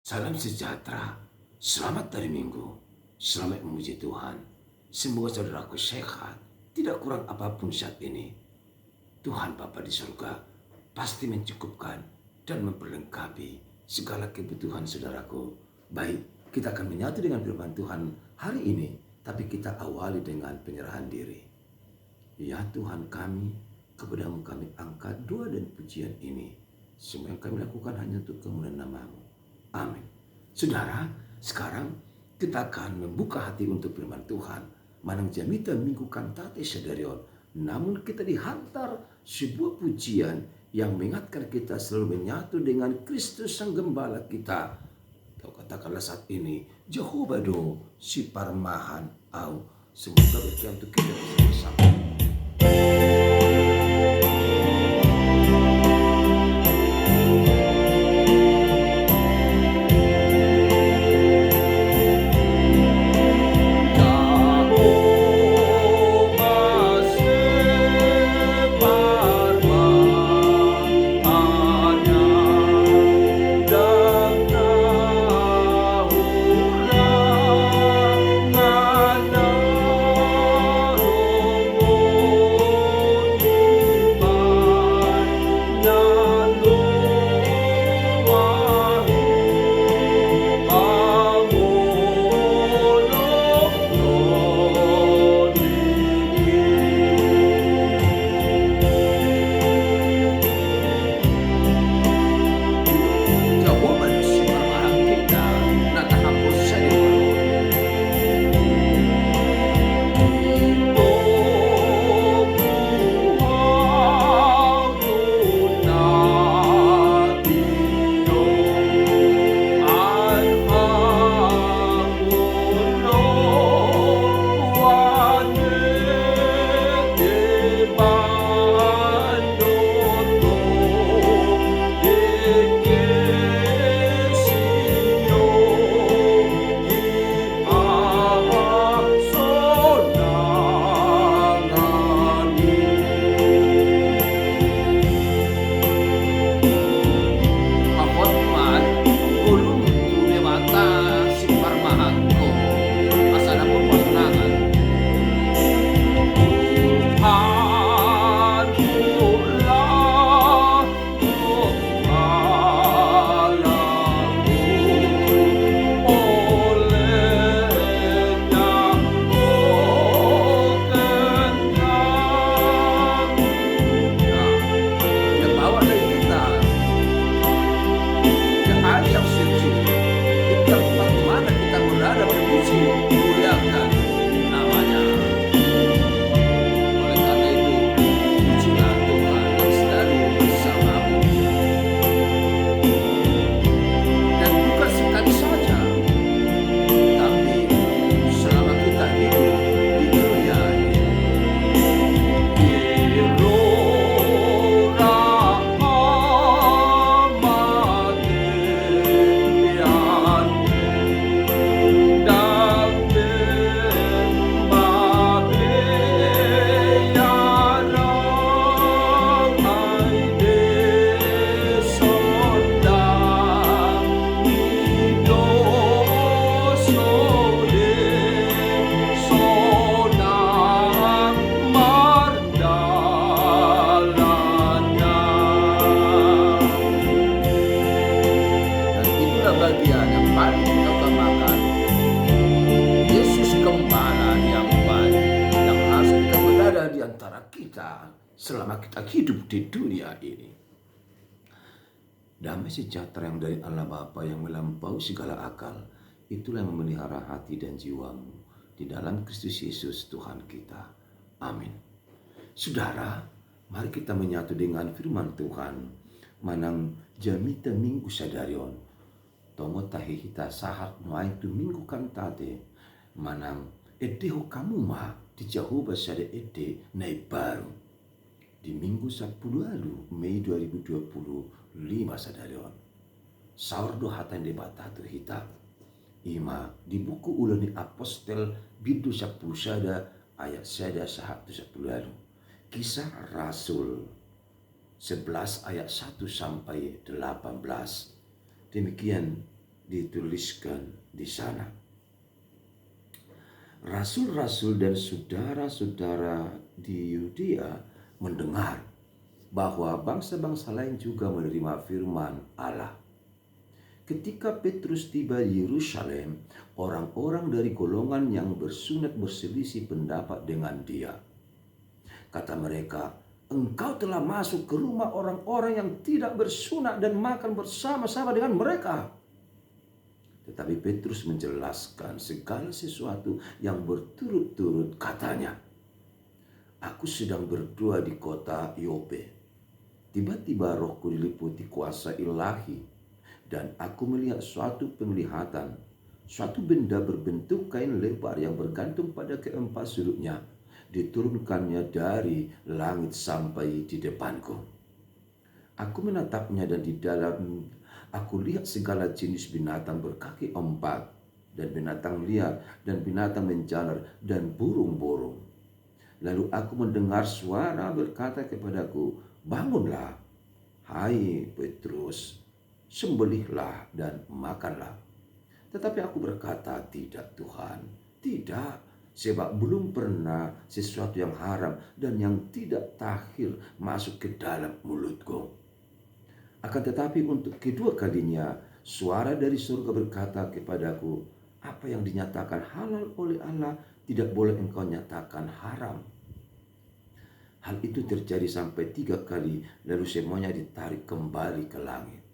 Salam sejahtera, selamat hari Minggu, selamat memuji Tuhan. Semoga saudaraku sehat, tidak kurang apapun saat ini. Tuhan Bapa di surga pasti mencukupkan dan memperlengkapi segala kebutuhan saudaraku. Baik, kita akan menyatu dengan firman Tuhan hari ini, tapi kita awali dengan penyerahan diri. Ya Tuhan kami, kepadamu kami angkat doa dan pujian ini. Semua yang kami lakukan hanya untuk kemuliaan nama-Mu. Amin. Saudara, sekarang kita akan membuka hati untuk firman Tuhan. Manang jamita minggu kantate sadarion. Namun kita dihantar sebuah pujian yang mengingatkan kita selalu menyatu dengan Kristus Sang Gembala kita. Atau katakanlah saat ini, Jehovah do si parmahan au. Semoga berkenan untuk kita bersama-sama. Selama kita hidup di dunia ini. Damai sejahtera yang dari Allah Bapa yang melampaui segala akal, itulah yang memelihara hati dan jiwamu di dalam Kristus Yesus Tuhan kita. Amin. Saudara, mari kita menyatu dengan firman Tuhan. Manang jamita minggu sadarion. Tongo tahi hita sahat noai tu minggu kantate. Manang edeho kamu mah di Jehovah sada ede nai baru. Di minggu 10 lalu, Mei 2025 sadarion. Saurdo hatan debatatu hita. Ima di buku ulani apostel bidu 10 sada ayat sada sahatu 10 lalu. Kisah Rasul 11 ayat 1 sampai 18. Demikian dituliskan di sana. Rasul-rasul dan saudara-saudara di Yudea mendengar bahwa bangsa-bangsa lain juga menerima firman Allah. Ketika Petrus tiba di Yerusalem, orang-orang dari golongan yang bersunat berselisih pendapat dengan dia. Kata mereka, "Engkau telah masuk ke rumah orang-orang yang tidak bersunat dan makan bersama-sama dengan mereka." Tetapi Petrus menjelaskan segala sesuatu yang berturut-turut. Katanya, "Aku sedang berdoa di kota Yope. Tiba-tiba rohku diliputi kuasa ilahi, dan aku melihat suatu penglihatan, suatu benda berbentuk kain lebar yang bergantung pada keempat sudutnya, diturunkannya dari langit sampai di depanku. Aku menatapnya dan di dalam aku lihat segala jenis binatang berkaki empat, dan binatang liar, dan binatang menjalar, dan burung-burung. Lalu aku mendengar suara berkata kepadaku, 'Bangunlah, hai Petrus, sembelihlah dan makanlah.' Tetapi aku berkata, 'Tidak Tuhan, tidak, sebab belum pernah sesuatu yang haram dan yang tidak tahir masuk ke dalam mulutku.' Akan tetapi untuk kedua kalinya suara dari surga berkata kepadaku, 'Apa yang dinyatakan halal oleh Allah tidak boleh engkau nyatakan haram.' Hal itu terjadi sampai 3 kali, lalu semuanya ditarik kembali ke langit.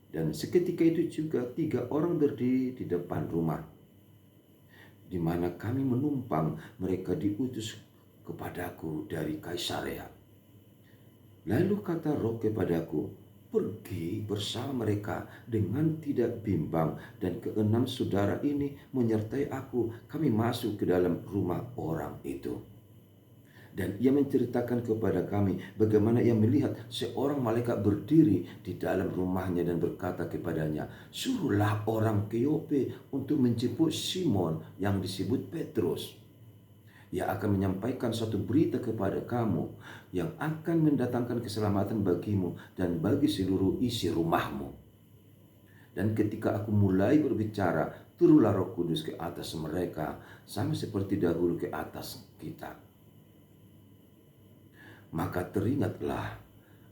Dan seketika itu juga 3 orang berdiri di depan rumah, di mana kami menumpang. Mereka diutus kepadaku dari Kaisarea. Lalu kata Roh kepadaku, 'Pergi bersama mereka dengan tidak bimbang, dan ke-6 saudara ini menyertai aku. Kami masuk ke dalam rumah orang itu.' Dan ia menceritakan kepada kami bagaimana ia melihat seorang malaikat berdiri di dalam rumahnya dan berkata kepadanya, 'Suruhlah orang ke Yope untuk menjemput Simon yang disebut Petrus. Ia akan menyampaikan suatu berita kepada kamu yang akan mendatangkan keselamatan bagimu dan bagi seluruh isi rumahmu.' Dan ketika aku mulai berbicara, turunlah Roh Kudus ke atas mereka, sama seperti dahulu ke atas kita. Maka teringatlah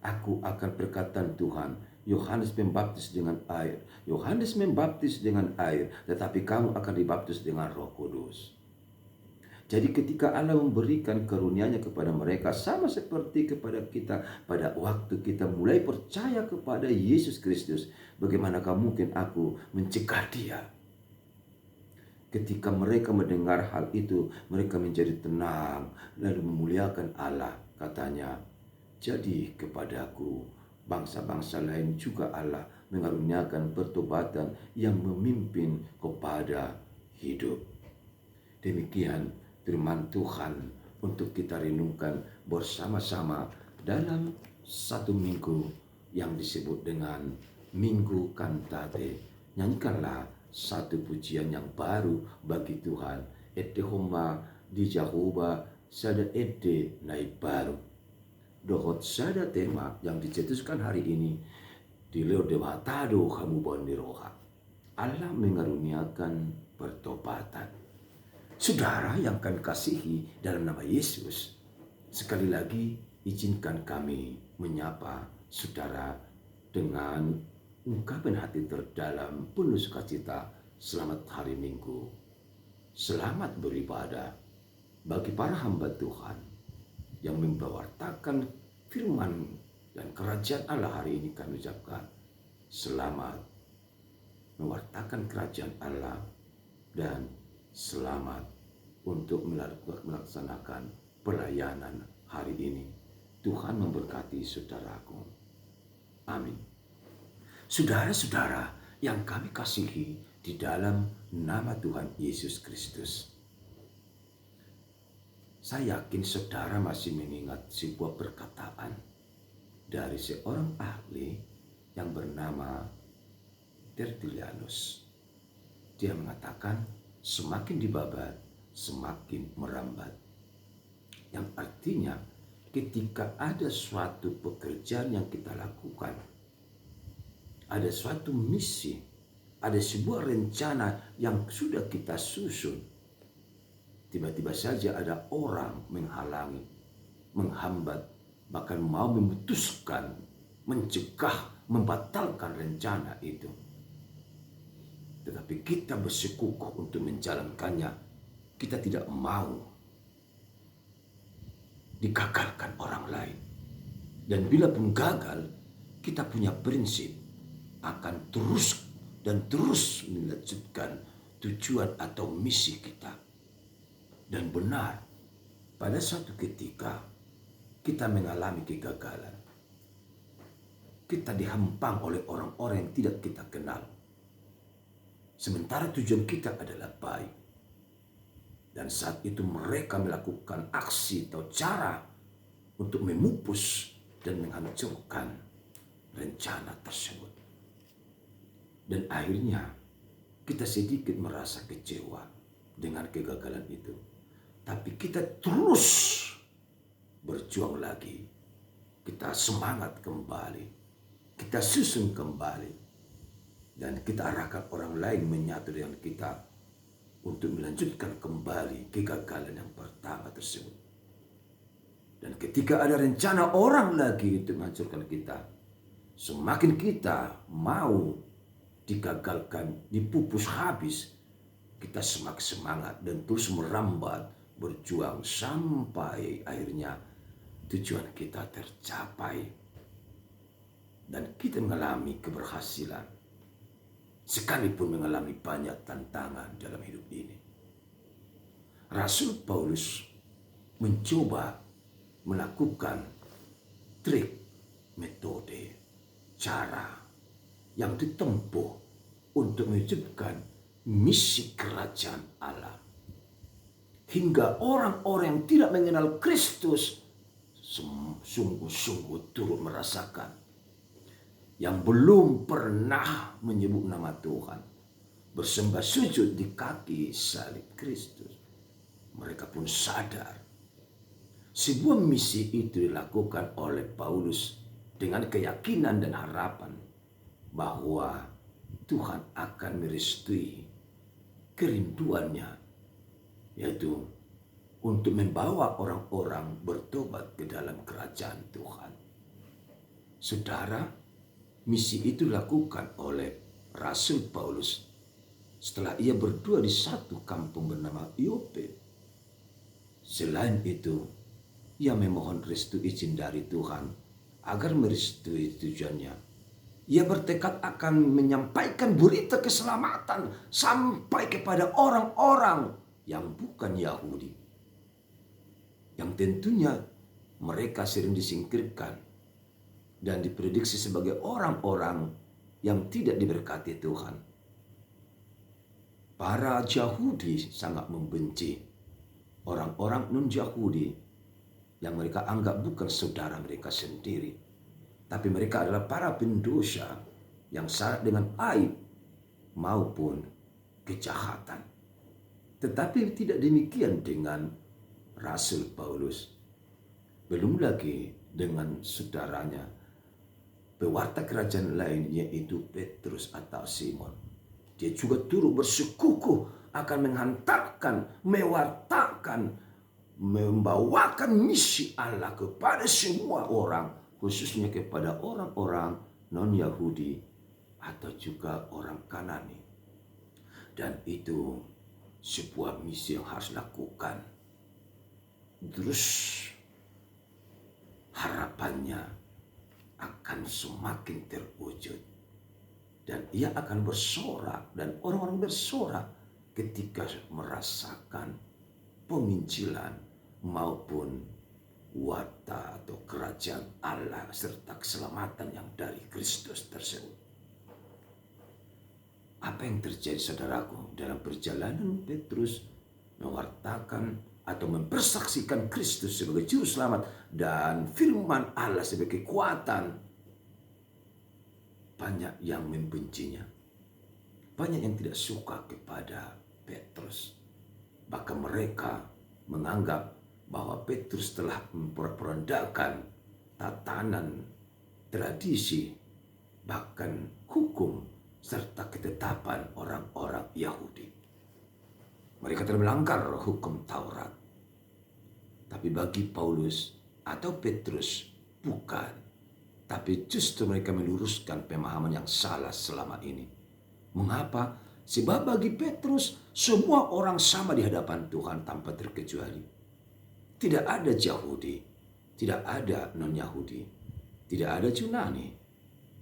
aku akan perkataan Tuhan, Yohanes membaptis dengan air. Yohanes membaptis dengan air, tetapi kamu akan dibaptis dengan Roh Kudus." Jadi ketika Allah memberikan karunia-Nya kepada mereka, sama seperti kepada kita pada waktu kita mulai percaya kepada Yesus Kristus, bagaimanakah mungkin aku mencegah dia? Ketika mereka mendengar hal itu, mereka menjadi tenang lalu memuliakan Allah. Katanya, "Jadi kepadaku bangsa-bangsa lain juga Allah mengaruniakan pertobatan yang memimpin kepada hidup." Demikian firman Tuhan untuk kita renungkan bersama-sama dalam satu minggu yang disebut dengan Minggu Kantate. Nyanyikanlah satu pujian yang baru bagi Tuhan. Etehoma di Jehovah sada ede naik baru. Dohot sada tema yang dicetuskan hari ini di leo debatado kamu bondiroha. Allah mengaruniakan pertobatan. Saudara yang kami kasihi dalam nama Yesus, sekali lagi izinkan kami menyapa saudara dengan ungkapan hati terdalam penuh sukacita. Selamat hari Minggu, selamat beribadah. Bagi para hamba Tuhan yang membawartakan firman dan kerajaan Allah hari ini, kami ucapkan selamat mewartakan kerajaan Allah dan selamat untuk melaksanakan pelayanan hari ini. Tuhan memberkati saudaraku. Amin. Saudara-saudara yang kami kasihi di dalam nama Tuhan Yesus Kristus, saya yakin saudara masih mengingat sebuah perkataan dari seorang ahli yang bernama Tertullianus. Dia mengatakan, semakin dibabat, semakin merambat. Yang artinya, ketika ada suatu pekerjaan yang kita lakukan, ada suatu misi, ada sebuah rencana yang sudah kita susun. Tiba-tiba saja ada orang menghalangi, menghambat, bahkan mau memutuskan, mencegah, membatalkan rencana itu. Tetapi kita bersikukuh untuk menjalankannya. Kita tidak mau digagalkan orang lain. Dan bila pun gagal, kita punya prinsip akan terus dan terus melanjutkan tujuan atau misi kita. Dan benar, pada suatu ketika kita mengalami kegagalan. Kita dihempang oleh orang-orang yang tidak kita kenal. Sementara tujuan kita adalah baik. Dan saat itu mereka melakukan aksi atau cara untuk memupus dan menghancurkan rencana tersebut. Dan akhirnya kita sedikit merasa kecewa dengan kegagalan itu. Tapi kita terus berjuang lagi. Kita semangat kembali. Kita susun kembali. Dan kita arahkan orang lain menyatu dengan kita untuk melanjutkan kembali kegagalan yang pertama tersebut. Dan ketika ada rencana orang lagi untuk menghancurkan kita, semakin kita mau digagalkan, dipupus habis, kita semakin semangat dan terus merambat, berjuang sampai akhirnya tujuan kita tercapai. Dan kita mengalami keberhasilan, sekalipun mengalami banyak tantangan dalam hidup ini. Rasul Paulus mencoba melakukan trik, metode, cara yang ditempuh untuk mewujudkan misi kerajaan Allah. Hingga orang-orang yang tidak mengenal Kristus sungguh-sungguh turut merasakan. Yang belum pernah menyebut nama Tuhan, bersembah sujud di kaki salib Kristus, mereka pun sadar sebuah misi itu dilakukan oleh Paulus dengan keyakinan dan harapan bahwa Tuhan akan merestui kerinduannya, yaitu untuk membawa orang-orang bertobat ke dalam kerajaan Tuhan. Saudara, misi itu dilakukan oleh Rasul Paulus setelah ia berdua di satu kampung bernama Yope. Selain itu, ia memohon restu izin dari Tuhan agar merestui tujuannya. Ia bertekad akan menyampaikan berita keselamatan sampai kepada orang-orang yang bukan Yahudi, yang tentunya mereka sering disingkirkan dan diprediksi sebagai orang-orang yang tidak diberkati Tuhan. Para Yahudi sangat membenci orang-orang non-Yahudi yang mereka anggap bukan saudara mereka sendiri, tapi mereka adalah para pendosa yang syarat dengan aib maupun kejahatan. Tetapi tidak demikian dengan Rasul Paulus. Belum lagi dengan saudaranya, pewarta kerajaan lain, yaitu Petrus atau Simon. Dia juga turut bersekukuh akan menghantarkan, mewartakan, membawakan misi Allah kepada semua orang, khususnya kepada orang-orang non-Yahudi atau juga orang Kanani. Dan itu sebuah misi yang harus dilakukan. Terus harapannya akan semakin terwujud. Dan ia akan bersorak, dan orang-orang bersorak ketika merasakan penginjilan maupun warta atau kerajaan Allah serta keselamatan yang dari Kristus tersebut. Apa yang terjadi, saudaraku, dalam perjalanan Petrus mewartakan atau mempersaksikan Kristus sebagai juru selamat dan firman Allah sebagai kekuatan? Banyak yang membencinya, banyak yang tidak suka kepada Petrus. Bahkan mereka menganggap bahwa Petrus telah memperandakan tatanan, tradisi, bahkan hukum serta ketetapan orang-orang Yahudi. Mereka telah melanggar hukum Taurat. Tapi bagi Paulus atau Petrus bukan. Tapi justru mereka meluruskan pemahaman yang salah selama ini. Mengapa? Sebab bagi Petrus semua orang sama di hadapan Tuhan tanpa terkecuali. Tidak ada Yahudi, tidak ada non-Yahudi, tidak ada Yunani,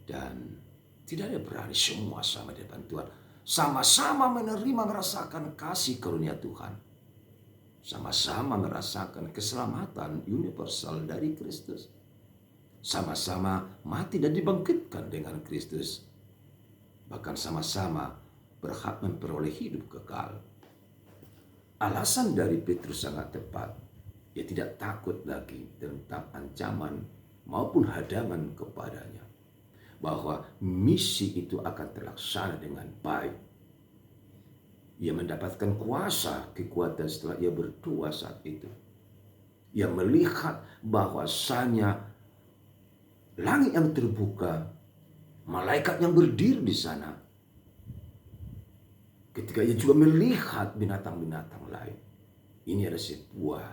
dan tidak ada berani, semua sama di hadapan Tuhan. Sama-sama menerima merasakan kasih karunia Tuhan. Sama-sama merasakan keselamatan universal dari Kristus. Sama-sama mati dan dibangkitkan dengan Kristus. Bahkan sama-sama berhak memperoleh hidup kekal. Alasan dari Petrus sangat tepat. Ia tidak takut lagi tentang ancaman maupun hadangan kepadanya. Bahwa misi itu akan terlaksana dengan baik. Ia mendapatkan kuasa, kekuatan setelah ia berdoa saat itu. Ia melihat bahwasanya langit yang terbuka, malaikat yang berdiri di sana. Ketika ia juga melihat binatang-binatang lain. Ini adalah sebuah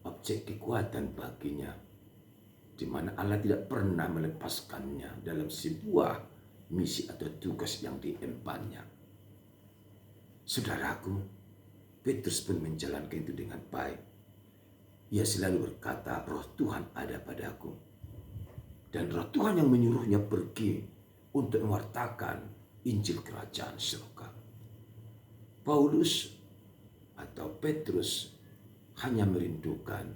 objek kekuatan baginya, di mana Allah tidak pernah melepaskannya dalam sebuah misi atau tugas yang diembannya. Saudaraku, Petrus pun menjalankan itu dengan baik. Ia selalu berkata, Roh Tuhan ada padaku. Dan Roh Tuhan yang menyuruhnya pergi untuk mewartakan Injil Kerajaan Surga. Paulus atau Petrus hanya merindukan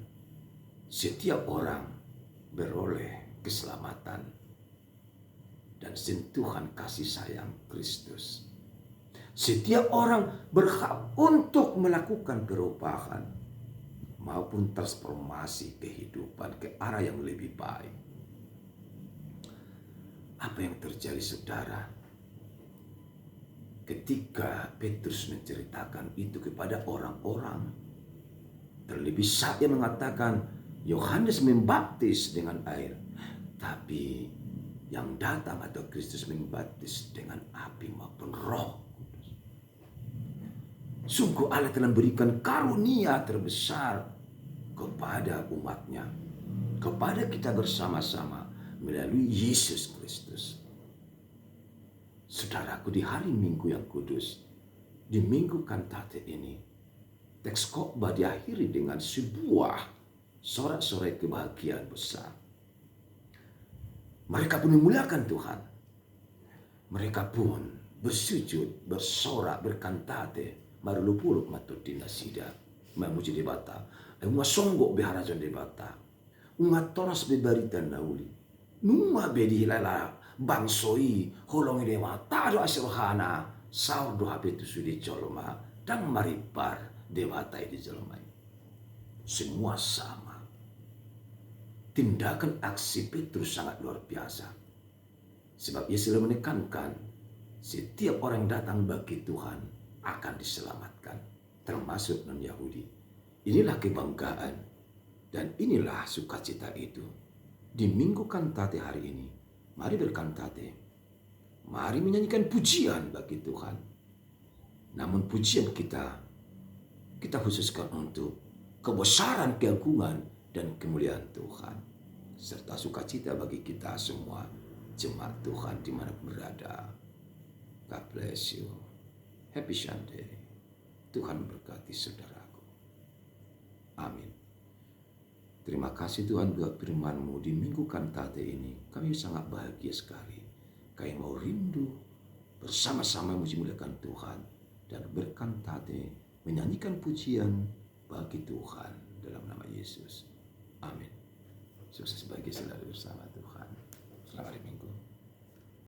setiap orang beroleh keselamatan dan sentuhan kasih sayang Kristus. Setiap orang berhak untuk melakukan perubahan maupun transformasi kehidupan ke arah yang lebih baik. Apa yang terjadi, saudara? Ketika Petrus menceritakan itu kepada orang-orang, terlebih saat ia mengatakan Yohanes membaptis dengan air, tapi yang datang atau Kristus membaptis dengan api maupun Roh Kudus. Sungguh Allah telah memberikan karunia terbesar kepada umatnya, kepada kita bersama-sama melalui Yesus Kristus. Saudaraku, di hari Minggu yang kudus, di Minggu Kantate ini, teks khotbah diakhiri dengan sebuah sorak-sorai kebahagiaan besar. Mereka pun memuliakan Tuhan. Mereka pun bersujud, bersorak, berkantate, marulupuluk matudina sida, memuji debata, unga songgok beharajan debata, unga toras bebarita nauli, nunga bedi hilala bangsoi holongi dewa tado asrohana saur doha betu sudi coloma dan maribar dewata di jelmai. Semua sama. Tindakan aksi Petrus sangat luar biasa. Sebab ia selalu menekankan setiap orang yang datang bagi Tuhan akan diselamatkan, termasuk non-Yahudi. Inilah kebanggaan dan inilah sukacita itu. Di Minggu Kantate hari ini, mari berkantate. Mari menyanyikan pujian bagi Tuhan. Namun pujian kita khususkan untuk kebesaran, keagungan, dan kemuliaan Tuhan. Serta sukacita bagi kita semua, jemaat Tuhan dimanapun berada. God bless you. Happy Sunday. Tuhan berkati saudaraku. Amin. Terima kasih Tuhan buat firman-Mu di Minggu Kantate ini. Kami sangat bahagia sekali. Kami mau rindu bersama-sama memuliakan Tuhan dan berkantate, menyanyikan pujian bagi Tuhan dalam nama Yesus. Amin. Sukses bagi selalu bersama Tuhan. Selamat hari Minggu.